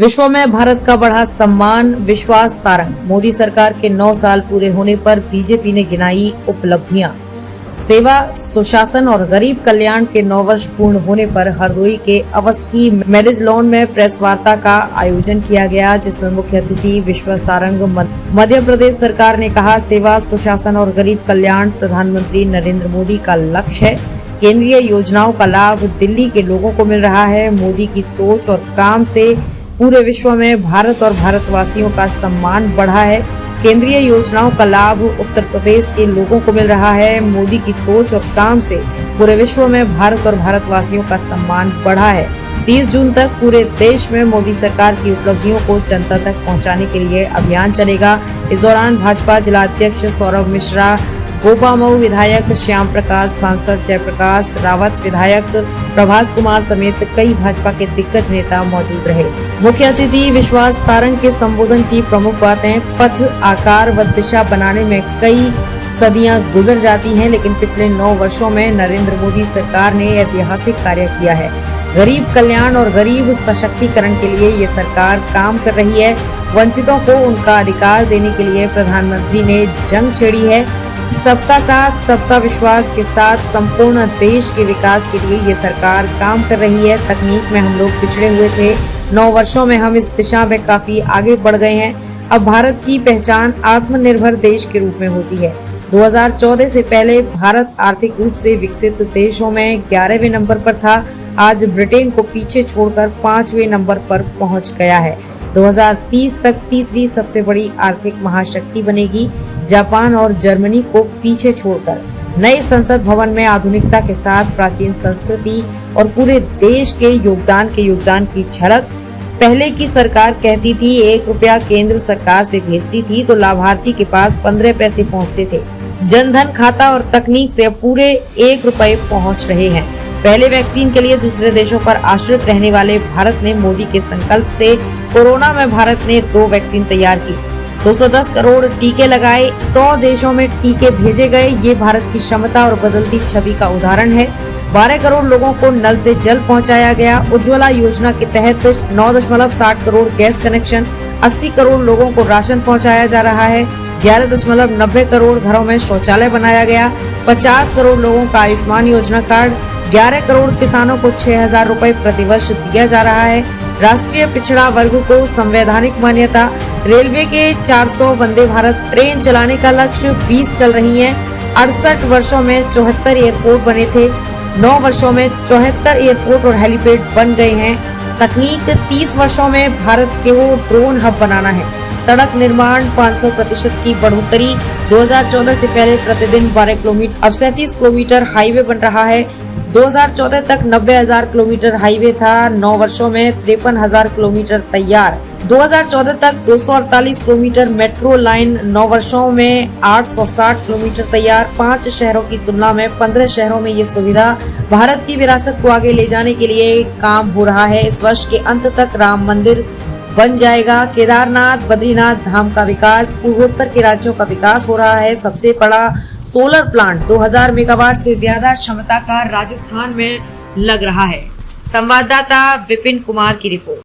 विश्व में भारत का बढ़ा सम्मान, विश्वास सारंग। मोदी सरकार के 9 साल पूरे होने पर बीजेपी ने गिनाई उपलब्धियां। सेवा, सुशासन और गरीब कल्याण के 9 वर्ष पूर्ण होने पर हरदोई के अवस्थी मैरिज लॉन में प्रेस वार्ता का आयोजन किया गया, जिसमें मुख्य अतिथि विश्व सारंग। मध्य प्रदेश सरकार ने कहा, सेवा, सुशासन और गरीब कल्याण प्रधानमंत्री नरेंद्र मोदी का लक्ष्य है। केंद्रीय योजनाओं का लाभ दिल्ली के लोगों को मिल रहा है। मोदी की सोच और काम से पूरे विश्व में भारत और भारतवासियों का सम्मान बढ़ा है। केंद्रीय योजनाओं का लाभ उत्तर प्रदेश के लोगों को मिल रहा है। मोदी की सोच और काम से पूरे विश्व में भारत और भारतवासियों का सम्मान बढ़ा है। 30 जून तक पूरे देश में मोदी सरकार की उपलब्धियों को जनता तक पहुंचाने के लिए अभियान चलेगा। इस दौरान भाजपा जिलाध्यक्ष सौरभ मिश्रा, गोपामऊ विधायक श्याम प्रकाश, सांसद जयप्रकाश रावत, विधायक प्रभास कुमार समेत कई भाजपा के दिग्गज नेता मौजूद रहे। मुख्य अतिथि विश्वास सारंग के संबोधन की प्रमुख बातें, पथ, आकार व दिशा बनाने में कई सदियां गुजर जाती हैं, लेकिन पिछले 9 वर्षों में नरेंद्र मोदी सरकार ने ऐतिहासिक कार्य किया है। गरीब कल्याण और गरीब सशक्तिकरण के लिए ये सरकार काम कर रही है। वंचितों को उनका अधिकार देने के लिए प्रधानमंत्री ने जंग छेड़ी है। सबका साथ, सबका विश्वास के साथ संपूर्ण देश के विकास के लिए ये सरकार काम कर रही है। तकनीक में हम लोग पिछड़े हुए थे, 9 वर्षों में हम इस दिशा में काफी आगे बढ़ गए हैं। अब भारत की पहचान आत्मनिर्भर देश के रूप में होती है। 2014 से पहले भारत आर्थिक रूप से विकसित देशों में 11वें नंबर पर था। आज ब्रिटेन को पीछे छोड़कर 5वें नंबर पर पहुंच गया है। 2030 तक तीसरी सबसे बड़ी आर्थिक महाशक्ति बनेगी, जापान और जर्मनी को पीछे छोड़कर। नए संसद भवन में आधुनिकता के साथ प्राचीन संस्कृति और पूरे देश के योगदान की झलक। पहले की सरकार कहती थी 1 रुपया केंद्र सरकार से भेजती थी तो लाभार्थी के पास 15 पैसे पहुंचते थे। जनधन खाता और तकनीक से अब पूरे 1 रुपये पहुंच रहे हैं। पहले वैक्सीन के लिए दूसरे देशों पर आश्रित रहने वाले भारत ने मोदी के संकल्प से कोरोना में भारत ने 2 वैक्सीन तैयार की, 210 करोड़ टीके लगाए, 100 देशों में टीके भेजे गए। ये भारत की क्षमता और बदलती छवि का उदाहरण है। 12 करोड़ लोगों को नल से जल पहुंचाया गया। उज्ज्वला योजना के तहत 9.60 करोड़ गैस कनेक्शन, 80 करोड़ लोगों को राशन पहुंचाया जा रहा है। 11.90 करोड़ घरों में शौचालय बनाया गया। 50 करोड़ लोगों का आयुष्मान योजना कार्ड, 11 करोड़ किसानों को 6,000 रुपए प्रतिवर्ष दिया जा रहा है। राष्ट्रीय पिछड़ा वर्ग को संवैधानिक मान्यता। रेलवे के 400 वंदे भारत ट्रेन चलाने का लक्ष्य, 20 चल रही हैं। 68 वर्षों में 74 एयरपोर्ट बने थे, 9 वर्षों में 74 एयरपोर्ट और हेलीपैड बन गए हैं। तकनीक, 30 वर्षों में भारत को ड्रोन हब बनाना है। सड़क निर्माण 500% की बढ़ोतरी। 2014 से पहले प्रतिदिन 12 किलोमीटर, अब 37 किलोमीटर हाईवे बन रहा है। 2014 तक 90,000 किलोमीटर हाईवे था, 9 वर्षों में 53,000 किलोमीटर तैयार। 2014 तक 248 किलोमीटर मेट्रो लाइन, 9 वर्षों में 860 किलोमीटर तैयार। 5 शहरों की तुलना में 15 शहरों में ये सुविधा भारत की विरासत को आगे ले जाने के लिए काम हो रहा है। इस वर्ष के अंत तक राम मंदिर बन जाएगा। केदारनाथ, बद्रीनाथ धाम का विकास, पूर्वोत्तर के राज्यों का विकास हो रहा है। सबसे बड़ा सोलर प्लांट 2000 मेगावाट से ज्यादा क्षमता का राजस्थान में लग रहा है। संवाददाता विपिन कुमार की रिपोर्ट।